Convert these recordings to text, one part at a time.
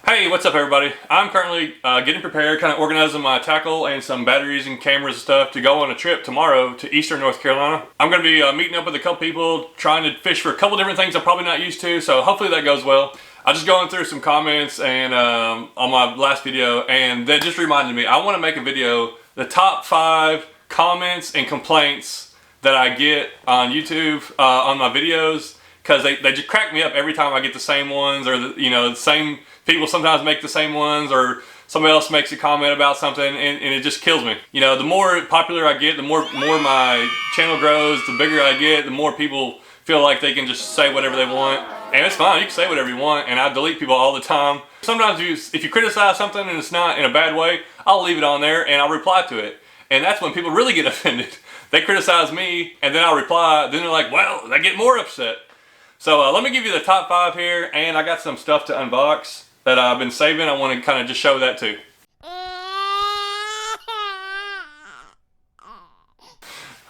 Hey, what's up everybody? I'm currently getting prepared, kind of organizing my tackle and some batteries and cameras and stuff to go on a trip tomorrow to eastern North Carolina. I'm going to be meeting up with a couple people, trying to fish for a couple different things I'm probably not used to, so hopefully that goes well. I just going through some comments and on my last video, and that just reminded me, I want to make a video, the top 5 comments and complaints that I get on YouTube on my videos, because they just crack me up every time I get the same ones, or the same people sometimes make the same ones, or somebody else makes a comment about something, and it just kills me. You know, the more popular I get, the more my channel grows, the bigger I get, the more people feel like they can just say whatever they want. And it's fine, you can say whatever you want, and I delete people all the time. Sometimes if you criticize something and it's not in a bad way, I'll leave it on there and I'll reply to it. And that's when people really get offended. They criticize me, and then I'll reply, then they're like, well, they get more upset. So let me give you the top 5 here, and I got some stuff to unbox that I've been saving. I want to kind of just show that too.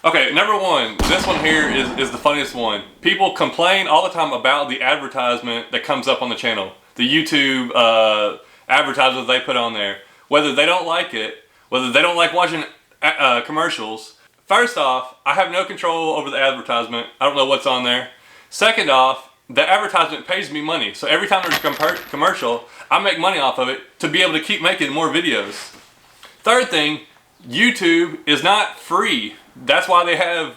Okay, number 1, this one here is the funniest one. People complain all the time about the advertisement that comes up on the channel. The YouTube advertisements they put on there. Whether they don't like it, whether they don't like watching commercials. First off, I have no control over the advertisement. I don't know what's on there. Second off, the advertisement pays me money. So every time there's a commercial, I make money off of it to be able to keep making more videos. Third thing, YouTube is not free. That's why they have,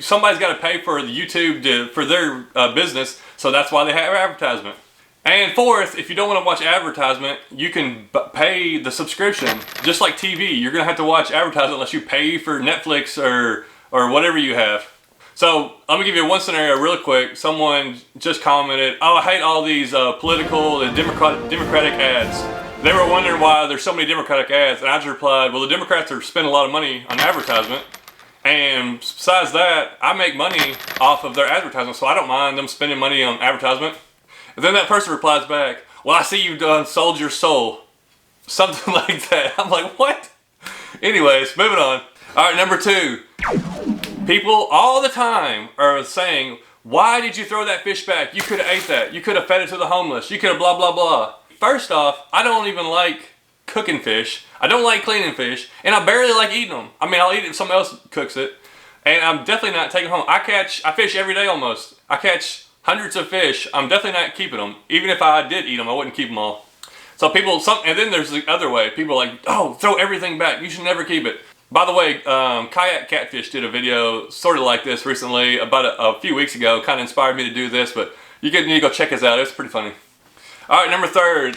somebody's got to pay for the YouTube for their business, so that's why they have advertisement. And fourth, if you don't want to watch advertisement, you can pay the subscription. Just like TV, you're going to have to watch advertisement unless you pay for Netflix or whatever you have. So, let me give you one scenario real quick. Someone just commented, oh, I hate all these political and Democratic ads. They were wondering why there's so many Democratic ads, and I just replied, well, the Democrats are spending a lot of money on advertisement, and besides that, I make money off of their advertisement, so I don't mind them spending money on advertisement. And then that person replies back, well, I see you've done sold your soul. Something like that. I'm like, what? Anyways, moving on. All right, number 2. People all the time are saying, why did you throw that fish back? You could have ate that. You could have fed it to the homeless. You could have blah, blah, blah. First off, I don't even like cooking fish. I don't like cleaning fish. And I barely like eating them. I mean, I'll eat it if somebody else cooks it. And I'm definitely not taking them home. I fish every day almost. I catch hundreds of fish. I'm definitely not keeping them. Even if I did eat them, I wouldn't keep them all. So and then there's the other way. People are like, oh, throw everything back. You should never keep it. By the way, Kayak Catfish did a video sort of like this recently, about a few weeks ago. Kind of inspired me to do this, but you need to go check us out. It's pretty funny. All right, number 3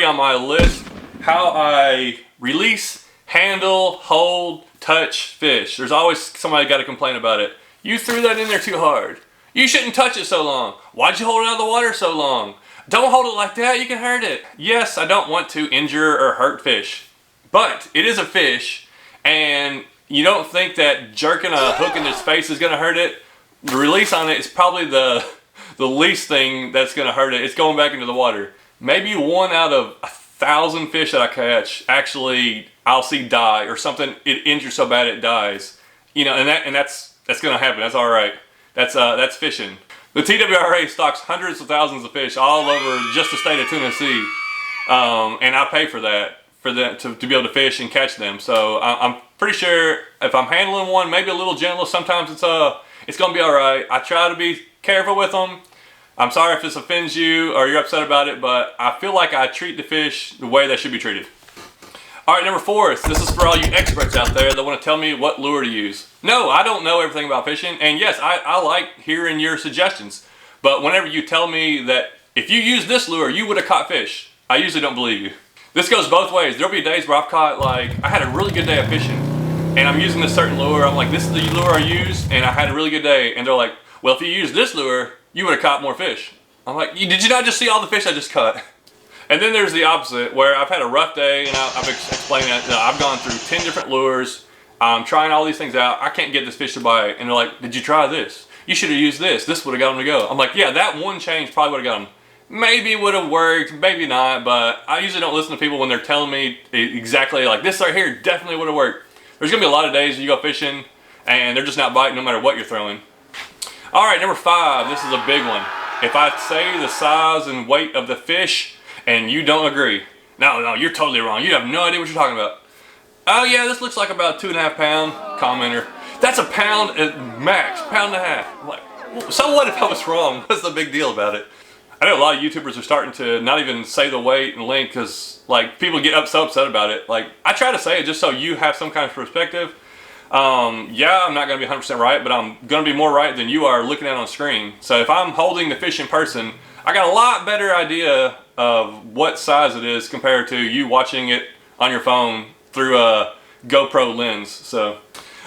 on my list, how I release, handle, hold, touch fish. There's always somebody got to complain about it. You threw that in there too hard. You shouldn't touch it so long. Why'd you hold it out of the water so long? Don't hold it like that, you can hurt it. Yes, I don't want to injure or hurt fish. But it is a fish, and you don't think that jerking a hook in its face is going to hurt it? The release on it is probably the least thing that's going to hurt it. It's going back into the water. Maybe 1 out of 1,000 fish that I catch, actually I'll see die, or something, it injures so bad it dies. You know, and that's going to happen. That's all right. That's fishing. The TWRA stocks hundreds of thousands of fish all over just the state of Tennessee, and I pay for that. To be able to fish and catch them. So I'm pretty sure if I'm handling one, maybe a little gentle, sometimes it's gonna be all right. I try to be careful with them. I'm sorry if this offends you or you're upset about it, but I feel like I treat the fish the way they should be treated. All right, number 4, this is for all you experts out there that want to tell me what lure to use. No, I don't know everything about fishing, and yes, I like hearing your suggestions, but whenever you tell me that if you use this lure, you would have caught fish, I usually don't believe you. This goes both ways. There'll be days where I've caught, like, I had a really good day of fishing, and I'm using this certain lure. I'm like, this is the lure I use, and I had a really good day. And they're like, well, if you use this lure, you would have caught more fish. I'm like, did you not just see all the fish I just caught? And then there's the opposite, where I've had a rough day, and I've explained that I've gone through 10 different lures. I'm trying all these things out. I can't get this fish to bite. And they're like, did you try this? You should have used this. This would have got them to go. I'm like, yeah, that one change probably would have got them. Maybe it would have worked, maybe not, but I usually don't listen to people when they're telling me exactly, like, this right here definitely would have worked. There's going to be a lot of days you go fishing and they're just not biting no matter what you're throwing. All right, number 5, this is a big one. If I say the size and weight of the fish, and you don't agree. No, you're totally wrong. You have no idea what you're talking about. Oh yeah, this looks like about 2.5 pound. Commenter. That's a pound at max, pound and a half. I'm like, so what if I was wrong? What's the big deal about it? I know a lot of YouTubers are starting to not even say the weight and length because like people get so upset about it. Like I try to say it just so you have some kind of perspective. Yeah, I'm not going to be 100% right, but I'm going to be more right than you are looking at on screen. So if I'm holding the fish in person, I got a lot better idea of what size it is compared to you watching it on your phone through a GoPro lens. So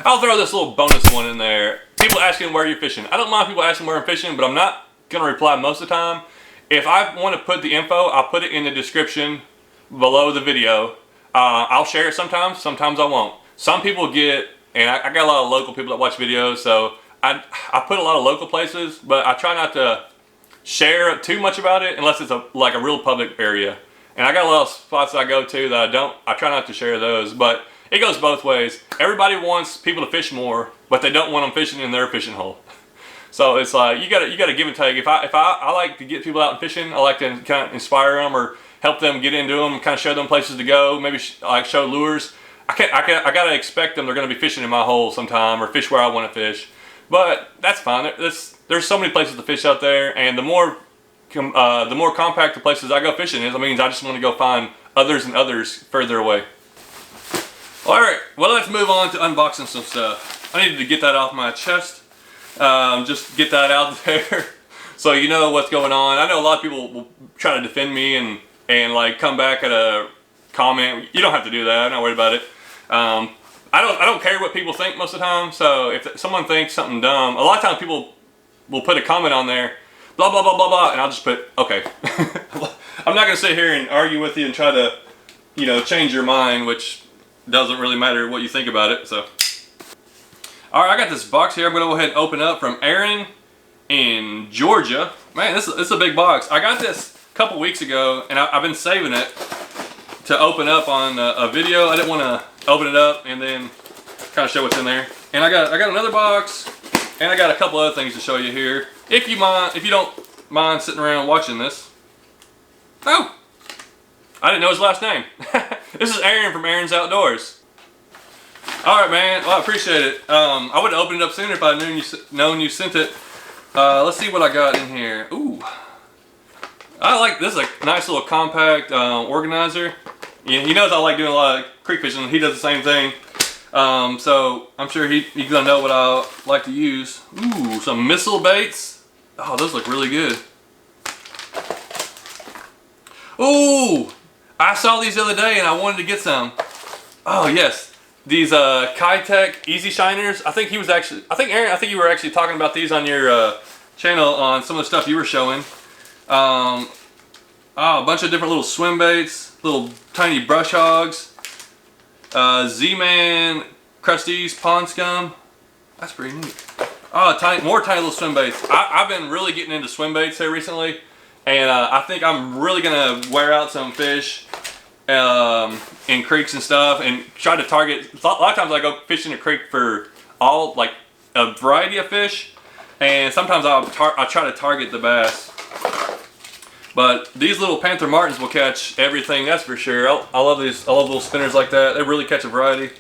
I'll throw this little bonus one in there. People asking where you're fishing. I don't mind people asking where I'm fishing, but I'm not going to reply most of the time. If I want to put the info, I'll put it in the description below the video. I'll share it sometimes I won't. Some people get, and I got a lot of local people that watch videos, so I put a lot of local places, but I try not to share too much about it unless it's like a real public area. And I got a lot of spots that I go to that I try not to share those, but it goes both ways. Everybody wants people to fish more, but they don't want them fishing in their fishing hole. So it's like you gotta give and take. If I like to get people out and fishing, I like to kind of inspire them or help them get into them, kind of show them places to go, maybe like show lures. I gotta expect them they're gonna be fishing in my hole sometime or fish where I want to fish, but that's fine. There's so many places to fish out there, and the more compact the places I go fishing is, I mean, I just want to go find others and others further away. All right, well, let's move on to unboxing some stuff. I needed to get that off my chest. Just get that out there so you know what's going on. I know a lot of people will try to defend me and like come back at a comment. You don't have to do that. I'm not worried about it. I don't care what people think most of the time. So if someone thinks something dumb, a lot of times people will put a comment on there, blah blah blah blah blah, and I'll just put okay. I'm not gonna sit here and argue with you and try to, you know, change your mind, which doesn't really matter what you think about it. So. Alright, I got this box here I'm going to go ahead and open up from Aaron in Georgia. Man, this is a big box. I got this a couple weeks ago, and I've been saving it to open up on a video. I didn't want to open it up and then kind of show what's in there. And I got another box, and I got a couple other things to show you here. If you don't mind sitting around watching this. Oh! I didn't know his last name. This is Aaron from Aaron's Outdoors. Alright, man, well, I appreciate it. I would have opened it up sooner if I known you sent it. Let's see what I got in here. Ooh. I like this. Is a nice little compact organizer. He knows I like doing a lot of creek fishing. He does the same thing. So I'm sure he's gonna know what I like to use. Ooh, some missile baits. Oh, those look really good. Ooh, I saw these the other day and I wanted to get some. Oh yes. These Kitech Easy Shiners. I think Aaron, I think you were actually talking about these on your channel on some of the stuff you were showing. Oh, a bunch of different little swim baits, little tiny brush hogs, Z-Man Crusties Pond Scum. That's pretty neat. Oh, more tiny little swim baits. I've been really getting into swim baits here recently, and I think I'm really gonna wear out some fish in creeks and stuff and try to target. A lot of times I go fishing a creek for like a variety of fish, and sometimes I'll try to target the bass. But these little Panther Martins will catch everything, that's for sure. I love these. I love little spinners like that. They really catch a variety.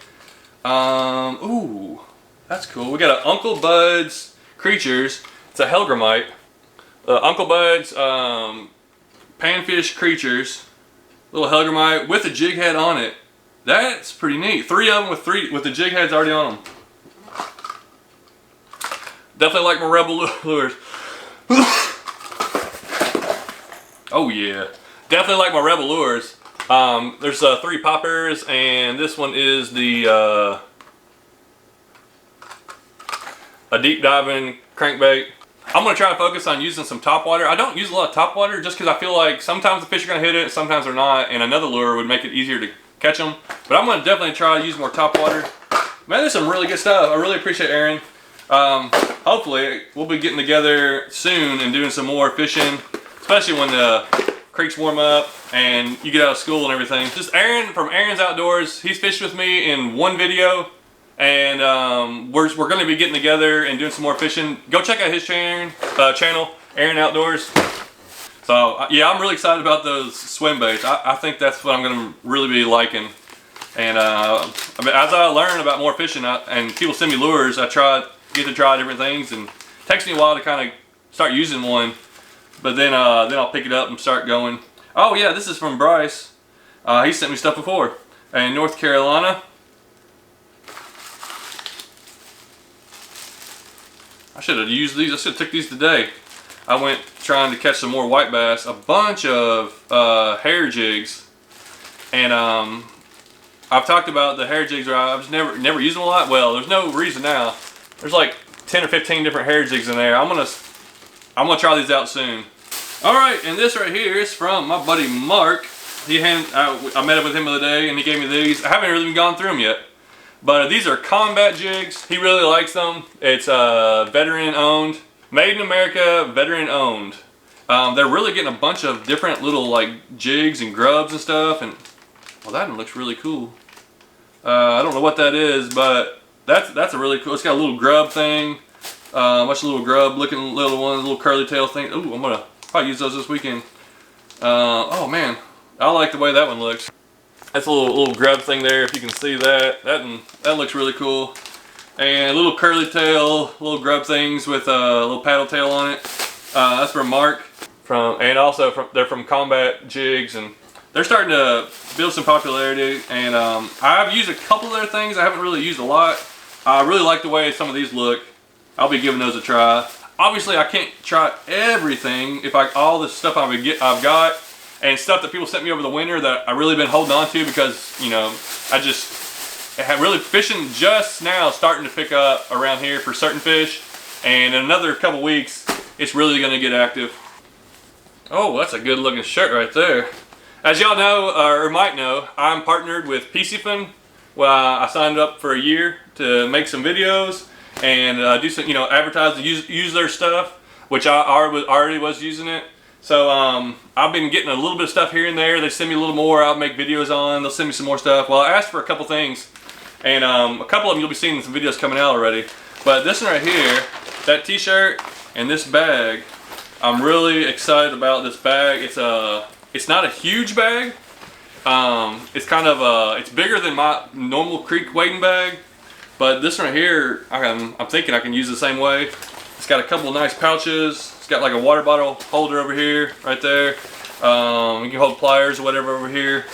Ooh, that's cool. We got an Uncle Bud's Creatures. It's a Helgramite. Uncle Bud's Panfish Creatures. Little Helgramite with a jig head on it. That's pretty neat. 3 of them with the jig heads already on them. Definitely like my Rebel lures. Oh yeah, definitely like my Rebel lures. There's 3 poppers, and this one is the a deep diving crankbait. I'm gonna try to focus on using some topwater. I don't use a lot of topwater just because I feel like sometimes the fish are gonna hit it, sometimes they're not, and another lure would make it easier to catch them. But I'm gonna definitely try to use more topwater. Man, there's some really good stuff. I really appreciate Aaron. Hopefully we'll be getting together soon and doing some more fishing, especially when the creeks warm up and you get out of school and everything. Just Aaron from Aaron's Outdoors. He's fished with me in one video, and we're going to be getting together and doing some more fishing. Go check out his channel, Aaron Outdoors. So yeah, I'm really excited about those swim baits. I think that's what I'm going to really be liking. And I mean, as I learn about more fishing and people send me lures, I get to try different things, and it takes me a while to kind of start using one. But then I'll pick it up and start going. Oh yeah, this is from Bryce. He sent me stuff before. In North Carolina. I should have used these. I should have took these today. I went trying to catch some more white bass. A bunch of hair jigs, and I've talked about the hair jigs. I've just never used them a lot. Well, there's no reason now. There's like 10 or 15 different hair jigs in there. I'm gonna try these out soon. All right, and this right here is from my buddy Mark. I met up with him the other day, and he gave me these. I haven't really even gone through them yet, but these are combat jigs. He really likes them. It's veteran owned, made in America, veteran owned. They're really getting a bunch of different little like jigs and grubs and stuff, and well, that one looks really cool. I don't know what that is, but that's a really cool. It's got a little grub thing, much little grub looking little one, little curly tail thing. Ooh, I'm gonna probably use those this weekend. Oh man, I like the way that one looks. That's a little grub thing there. If you can see that, that looks really cool. And little curly tail, little grub things with a little paddle tail on it. That's from Mark. They're from Combat Jigs, and they're starting to build some popularity. And I've used a couple of their things. I haven't really used a lot. I really like the way some of these look. I'll be giving those a try. Obviously, I can't try everything. All the stuff I've got, and stuff that people sent me over the winter that I've really been holding on to because, you know, I have really fishing just now starting to pick up around here for certain fish, and in another couple weeks it's really going to get active. Oh, that's a good looking shirt right there. As y'all know, or might know, I'm partnered with PCFin. Well, I signed up for a year to make some videos and do some, advertise, use their stuff, which I already was using it. So I've been getting a little bit of stuff here and there. They send me a little more. I'll make videos on. They'll send me some more stuff. Well, I asked for a couple things, and a couple of them you'll be seeing some videos coming out already. But this one right here, that t-shirt and this bag, I'm really excited about this bag. It's not a huge bag. It's kind of it's bigger than my normal creek wading bag. But this one right here, I'm thinking I can use the same way. It's got a couple of nice pouches. It's got like a water bottle holder over here, right there. You can hold pliers or whatever over here.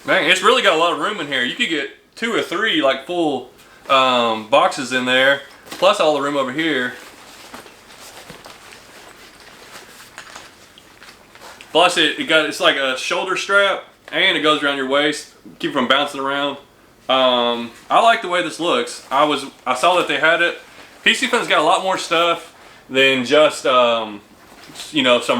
Man, it's really got a lot of room in here. You could get 2 or 3 like full boxes in there, plus all the room over here. Plus it's like a shoulder strap, and it goes around your waist, keep it from bouncing around. I like the way this looks. I saw that they had it. PCFin's got a lot more stuff than just some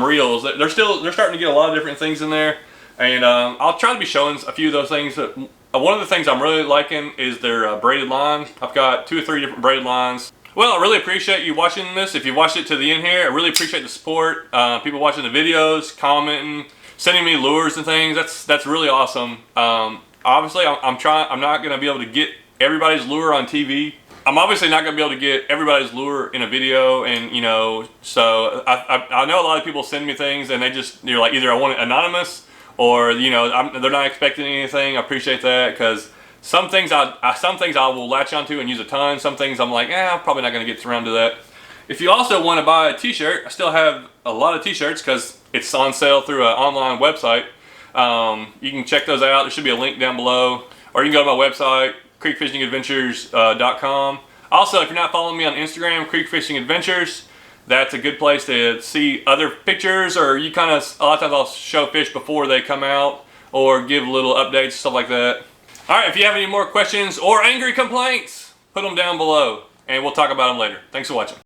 reels. They're starting to get a lot of different things in there, and I'll try to be showing a few of those things. But one of the things I'm really liking is their braided line. I've got 2 or 3 different braided lines. Well, I really appreciate you watching this. If you watched it to the end here, I really appreciate the support. People watching the videos, commenting, sending me lures and things. That's really awesome. Obviously, I'm not going to be able to get everybody's lure on TV. I'm obviously not going to be able to get everybody's lure in a video, and so I know a lot of people send me things, and they're like, either I want it anonymous, or they're not expecting anything. I appreciate that, because some things I will latch onto and use a ton. Some things I'm like, I'm probably not going to get around to that. If you also want to buy a t-shirt, I still have a lot of t-shirts because it's on sale through an online website. You can check those out. There should be a link down below, or you can go to my website, creekfishingadventures.com. Also, if you're not following me on Instagram, Creek Fishing Adventures, that's a good place to see other pictures, or a lot of times I'll show fish before they come out, or give little updates, stuff like that. Alright, if you have any more questions or angry complaints, put them down below, and we'll talk about them later. Thanks for watching.